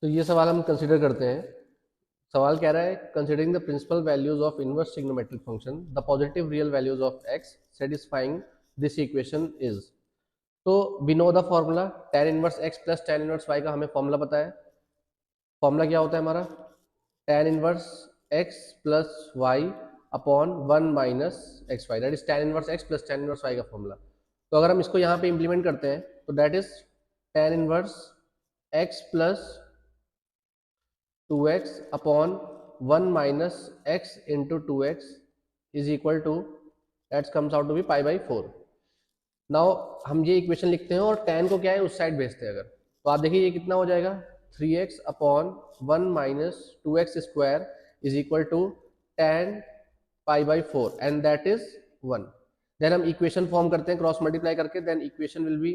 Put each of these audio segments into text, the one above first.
तो ये सवाल हम कंसिडर करते हैं। सवाल कह रहा है considering the principal values of inverse trigonometric function the positive real values of x satisfying this equation is. तो we know the formula tan inverse x plus tan inverse y का हमें फॉर्मूला पता है। फॉर्मूला क्या होता है हमारा tan inverse x plus y upon 1 minus X Y, that is tan inverse x plus tan inverse y का formula. तो अगर हम इसको यहाँ पे इम्प्लीमेंट करते हैं तो that is tan inverse x plus 2x upon 1 minus x into 2x is equal to that comes out to be pi by 4। Now हम ये इक्वेशन लिखते हैं और tan को क्या है उस साइड भेजते हैं। अगर तो आप देखिए ये कितना हो जाएगा 3x upon 1 minus 2x square is equal to tan pi by 4 and that is 1। Then हम इक्वेशन फॉर्म करते हैं क्रॉस मल्टीप्लाई करके, then equation will be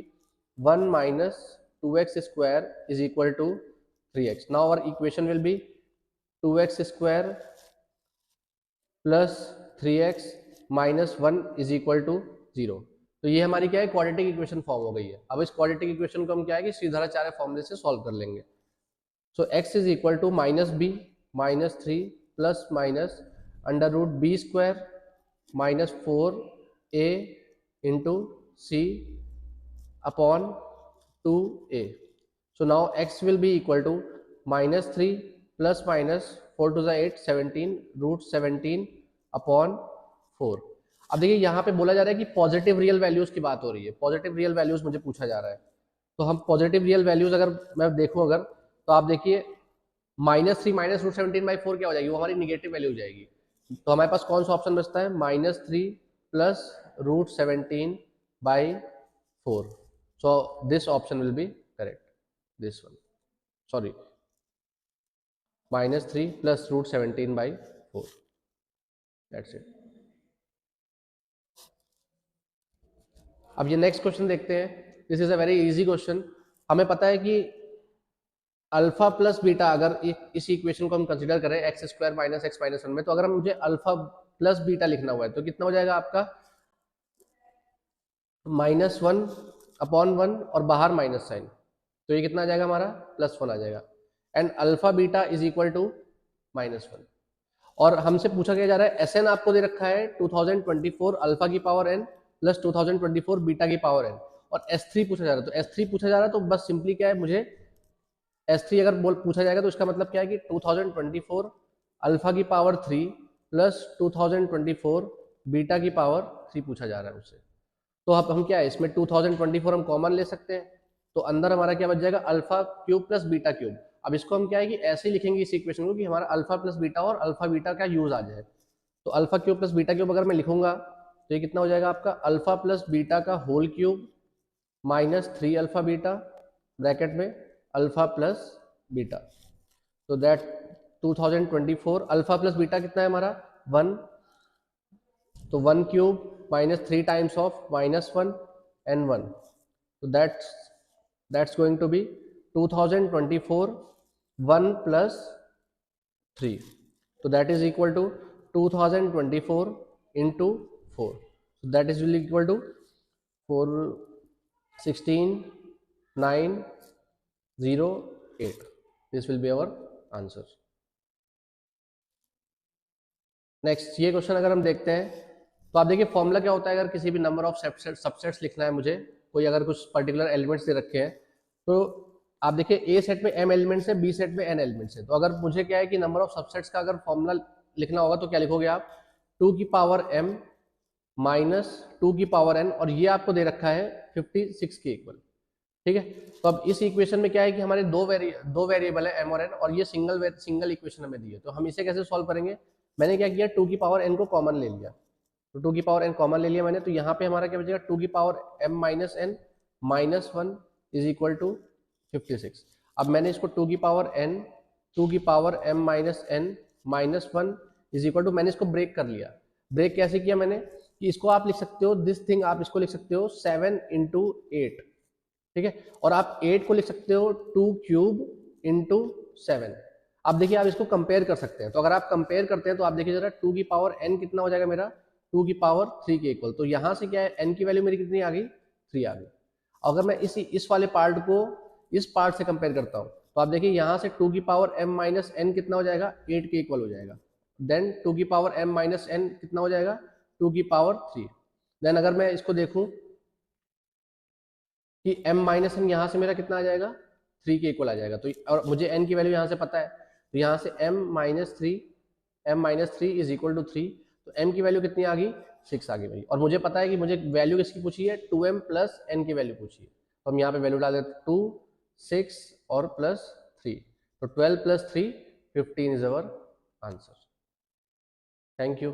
1 minus 2x square is equal to 3x. Now our equation will be 2x square plus 3x minus 1 is equal to 0. तो ये हमारी क्या है quadratic equation form हो गई है। अब इस क्वाड्रेटिक इक्वेशन को हम क्या है कि श्रीधराचार्य फॉर्मूले से सॉल्व कर लेंगे। So x is equal to minus b minus 3 plus minus under root b square minus 4a into c upon 2a. So now x will be equal to minus 3 plus minus 4 to the 8 17 root 17 upon 4. अब देखिए यहाँ पे बोला जा रहा है कि positive real values की बात हो रही है। पॉजिटिव रियल वैल्यूज मुझे पूछा जा रहा है, तो हम पॉजिटिव रियल वैल्यूज अगर मैं देखूँ अगर तो आप देखिए माइनस 3 माइनस रूट 17 बाई 4 क्या हो जाएगी, वो हमारी निगेटिव वैल्यू हो जाएगी। तो हमारे पास कौन सा ऑप्शन बचता है minus 3 plus root 17 by 4. So this option will be correct, this one, sorry, minus 3 plus root 17 by 4, that's it. अब ये नेक्स्ट क्वेश्चन देखते हैं। This is a very easy question. हमें पता है कि अल्फा प्लस बीटा अगर इस इक्वेशन को हम कंसीडर करें x square minus x minus 1 में, तो अगर हम मुझे अल्फा प्लस बीटा लिखना हुआ है तो कितना हो जाएगा आपका माइनस 1 अपॉन 1 और बाहर माइनस साइन, तो ये कितना आ जाएगा हमारा प्लस 1 आ जाएगा। And alpha beta is equal to minus 1। और हमसे पूछा क्या जा रहा है एस एन आपको दे रखा है 2024 अल्फा की पावर एन प्लस 2024 बीटा की पावर एन, और S3 पूछा जा रहा है। तो S3 पूछा जा रहा है तो बस सिंपली क्या है मुझे S3 अगर पूछा जाएगा तो इसका मतलब क्या है कि 2024 अल्फा की पावर 3 प्लस 2024 बीटा की पावर 3 पूछा जा रहा है मुझसे। तो अब हम क्या है इसमें 2024 हम कॉमन ले सकते हैं, तो अंदर हमारा क्या बच जाएगा alpha cube plus beta cube. अब इसको हम क्या है कि ऐसे ही लिखेंगे इस इक्वेशन को कि हमारा अल्फा प्लस बीटा और अल्फा बीटा का यूज आ जाए। तो alpha cube plus beta cube अगर मैं लिखूंगा तो ये कितना हो जाएगा आपका अल्फा प्लस बीटा का whole cube minus 3 alpha beta bracket में अल्फा प्लस बीटा। तो दैट 2024 अल्फा प्लस बीटा कितना है हमारा 1, तो 1 cube minus 3 times of minus 1 and 1, तो that's going to be 2024 1 plus 3, so that is equal to 2024 into 4, so that is will equal to 4 16 9 0 8. This will be our answer. Next ये question अगर हम देखते हैं तो आप देखिए फॉर्मूला क्या होता है। अगर किसी भी नंबर ऑफ सबसेट्स लिखना है मुझे, कोई अगर कुछ पर्टिकुलर एलिमेंट्स दे रखे हैं, तो आप देखिए ए सेट में m एलिमेंट्स है, बी सेट में n एलिमेंट्स है। तो अगर मुझे क्या है कि नंबर ऑफ सबसेट्स का अगर फॉर्मूला लिखना होगा तो क्या लिखोगे आप 2 की पावर m माइनस 2 की पावर n, और ये आपको दे रखा है 56 के इक्वल, ठीक है। तो अब इस इक्वेशन में क्या है कि हमारे दो वेरिएबल है m और n, और ये सिंगल इक्वेशन हमें दी है। तो हम इसे कैसे सॉल्व करेंगे, मैंने क्या किया 2 की पावर n को कॉमन ले लिया, तो 2 की पावर n कॉमन ले लिया मैंने, तो यहाँ पे हमारा क्या बचेगा 2 की power m minus n minus 1 is equal to 56। अब मैंने इसको 2 की power m minus n minus 1 is equal to, मैंने इसको ब्रेक कर लिया। ब्रेक कैसे किया मैंने कि इसको आप लिख सकते हो दिस थिंग, आप इसको लिख सकते हो 7 इंटू 8, ठीक है, और आप 8 को लिख सकते हो 2 क्यूब इंटू 7। अब देखिए आप इसको कंपेयर कर सकते हैं, तो अगर आप कंपेयर करते हैं तो आप देखिए जरा 2 की पावर n कितना हो जाएगा मेरा 2 की पावर 3 के इक्वल, तो यहाँ से क्या है n की वैल्यू मेरी कितनी आ गई 3 आ गई। अगर मैं इस वाले पार्ट को इस पार्ट से कंपेयर करता हूँ तो आप देखिए यहाँ से 2 की पावर m माइनस एन कितना हो जाएगा, 8 के इक्वल हो जाएगा। देन 2 की पावर m माइनस एन कितना हो जाएगा, 2 की पावर 3। देन अगर मैं इसको देखूं कि m माइनस एन यहाँ से मेरा कितना आ जाएगा, 3 के इक्वल आ जाएगा। तो और मुझे n की वैल्यू यहाँ से पता है, तो यहाँ से m minus three is equal to 3। तो m की वैल्यू कितनी आ गई, 6 आ गई मेरी। और मुझे पता है कि मुझे वैल्यू किसकी पूछी है, 2m प्लस n की वैल्यू पूछी है। तो हम यहाँ पे वैल्यू डाल देते हैं 2, 6 और प्लस 3। तो 12 plus 3 15 is our answer. Thank you.